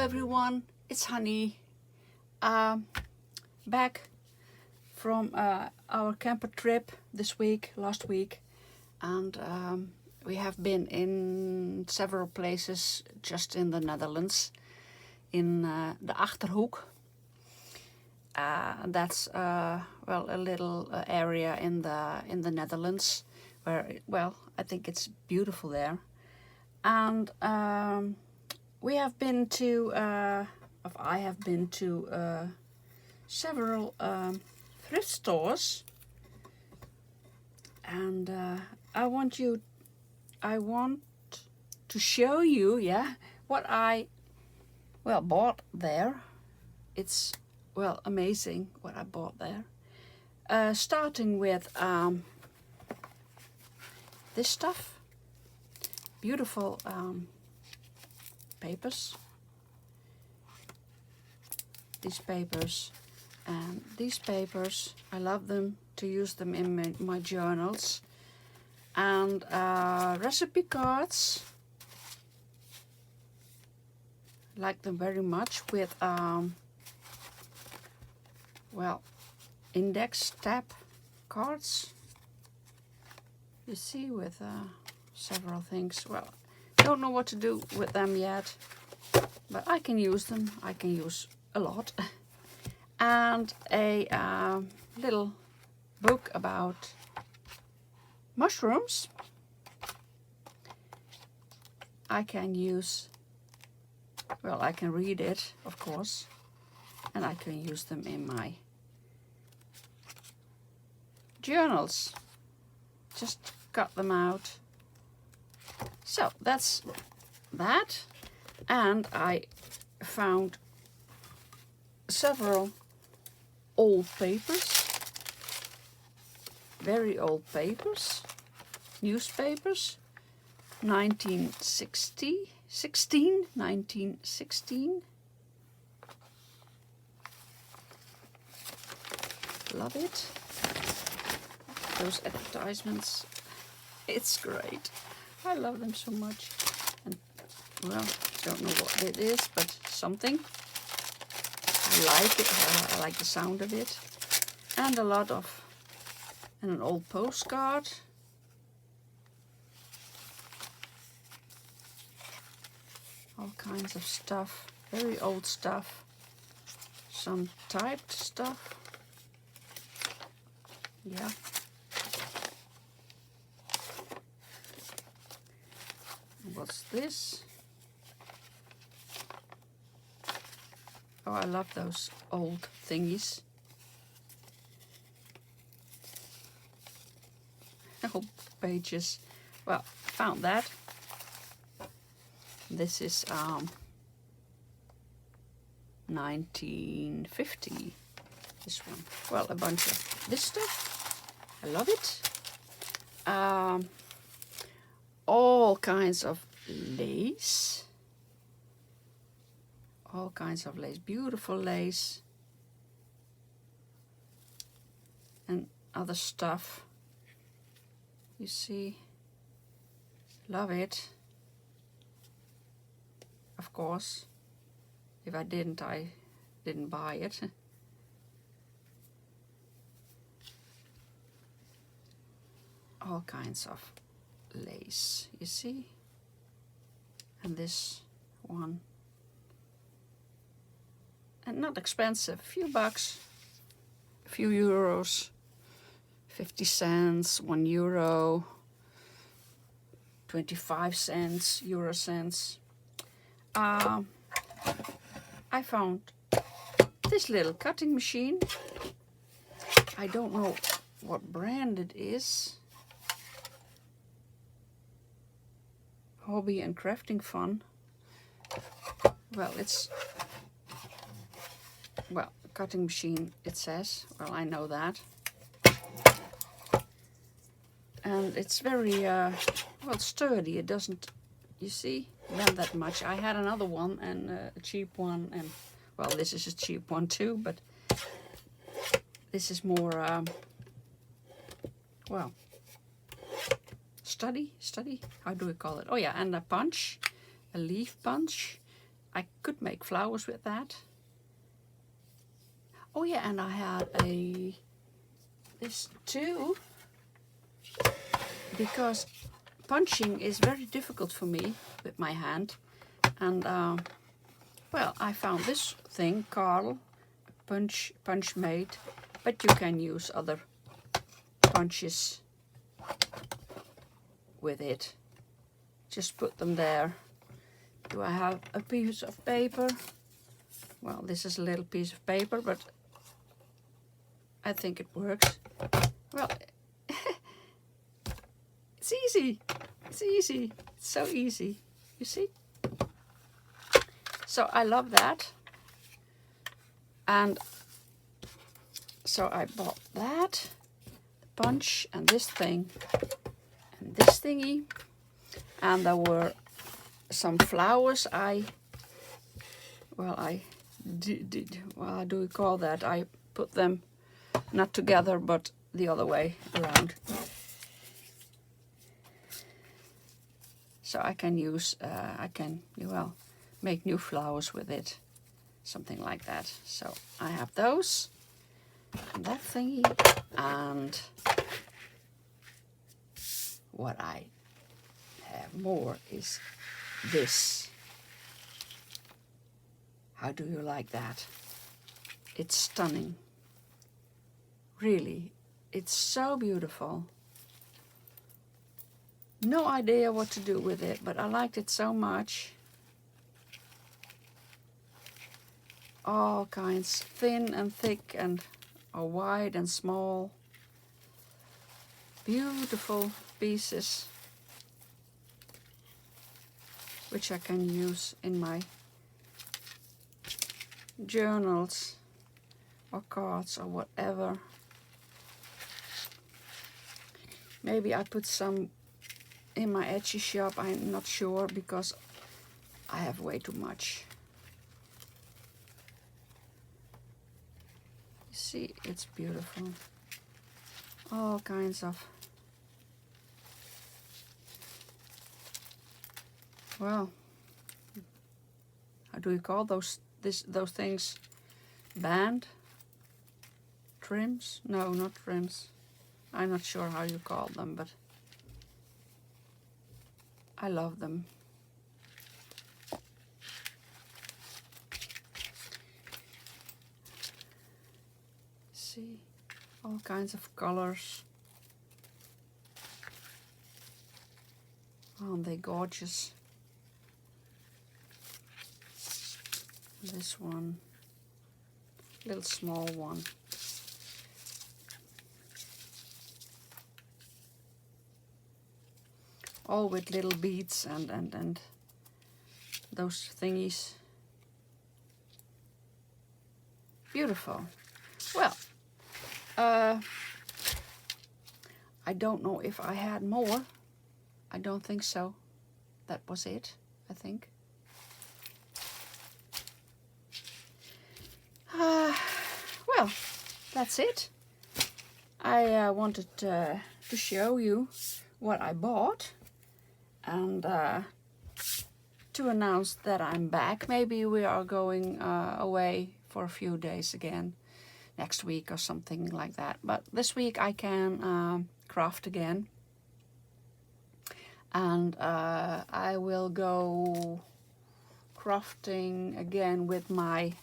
everyone, it's Hanny. Back from our camper trip last week, and we have been in several places just in the Netherlands, in the Achterhoek. That's a little area in the Netherlands where, I think it's beautiful there. And I have been to several thrift stores, and I want to show you, what I bought there. It's amazing what I bought there. Starting with this stuff, beautiful papers. These papers, I love them, to use them in my journals. And recipe cards, I like them very much, with index tab cards, you see, with several things. Don't know what to do with them yet, but I can use them. I can use a lot. And a little book about mushrooms. I can use, I can read it, of course, and I can use them in my journals. Just cut them out. So that's that. And I found several old papers, very old papers, newspapers, 1916. Love it. Those advertisements, it's great. I love them so much. And don't know what it is, but something. I like it. I like the sound of it. And an old postcard. All kinds of stuff. Very old stuff. Some typed stuff. Yeah. What's this? Oh, I love those old thingies. Old pages. Found that. This is 1950. This one. A bunch of this stuff. I love it. All kinds of lace. All kinds of lace. Beautiful lace. And other stuff. You see. Love it. Of course. If I didn't buy it. All kinds of lace, you see. And this one. And not expensive, a few bucks, a few euros, 50 cents, €1, 25 cents, euro cents. I found this little cutting machine. I don't know what brand it is. Hobby and crafting fun. It's cutting machine, it says. I know that. And it's very sturdy. It doesn't, you see, bend that much. I had another one, and a cheap one, and this is a cheap one too, but this is more study, how do we call it? And a punch, a leaf punch, I could make flowers with that. Oh yeah, and I had this too, because punching is very difficult for me with my hand. And well, I found this thing, Carl, punch made, but you can use other punches with it. Just put them there. Do I have a piece of paper? Well, this is a little piece of paper, but I think it works. Well, it's easy. It's easy. It's so easy. You see? So I love that. And so I bought that punch and this thing and this thingy. And there were some flowers I did, well, how do we call that? I put them not together, but the other way around. So I can use, well, make new flowers with it. Something like that. So I have those. And that thingy. And what I have more is this. How do you like that? It's stunning. Really, it's so beautiful. No idea what to do with it, but I liked it so much. All kinds, thin and thick and wide and small. Beautiful pieces, which I can use in my journals or cards or whatever. Maybe I put some in my Etsy shop, I'm not sure, because I have way too much. You see, it's beautiful. All kinds of, well, how do you call those things? Band? Trims? No, not trims. I'm not sure how you call them, but I love them. See, all kinds of colors. Aren't they gorgeous? This one, little small one. All with little beads and those thingies. Beautiful. Well, I don't know if I had more. I don't think so. That was it, I think. Well, that's it. I wanted to show you what I bought and to announce that I'm back. Maybe we are going away for a few days again next week or something like that. But this week I can craft again. And I will go crafting again with my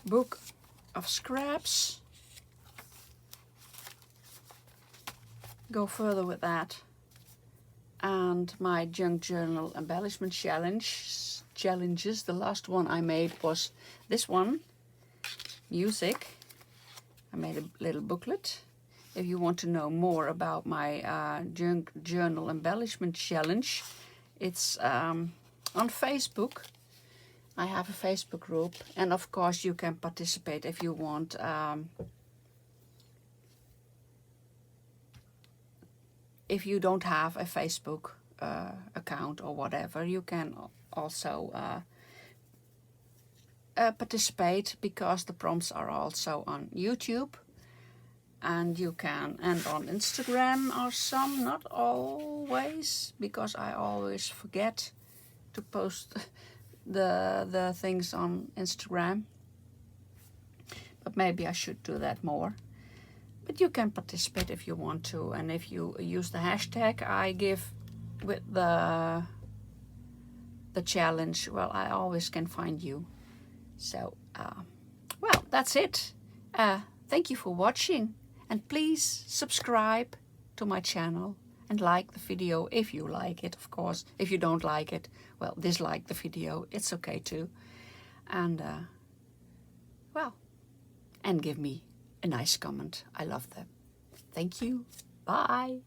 book of scraps. Go further with that. And my junk journal embellishment challenges. The last one I made was this one, music. I made a little booklet. If you want to know more about my junk journal embellishment challenge, it's on Facebook. I have a Facebook group, and of course you can participate if you want. If you don't have a Facebook account or whatever, you can also participate, because the prompts are also on YouTube. And you can, and on Instagram are some, not always, because I always forget to post the things on Instagram. But maybe I should do that more. But you can participate if you want to, and if you use the hashtag I give with the challenge, well, I always can find you. So, well, that's it. Thank you for watching, and please subscribe to my channel and like the video if you like it, of course. If you don't like it, well, dislike the video. It's okay too. And, well, and give me a nice comment. I love them. Thank you. Bye.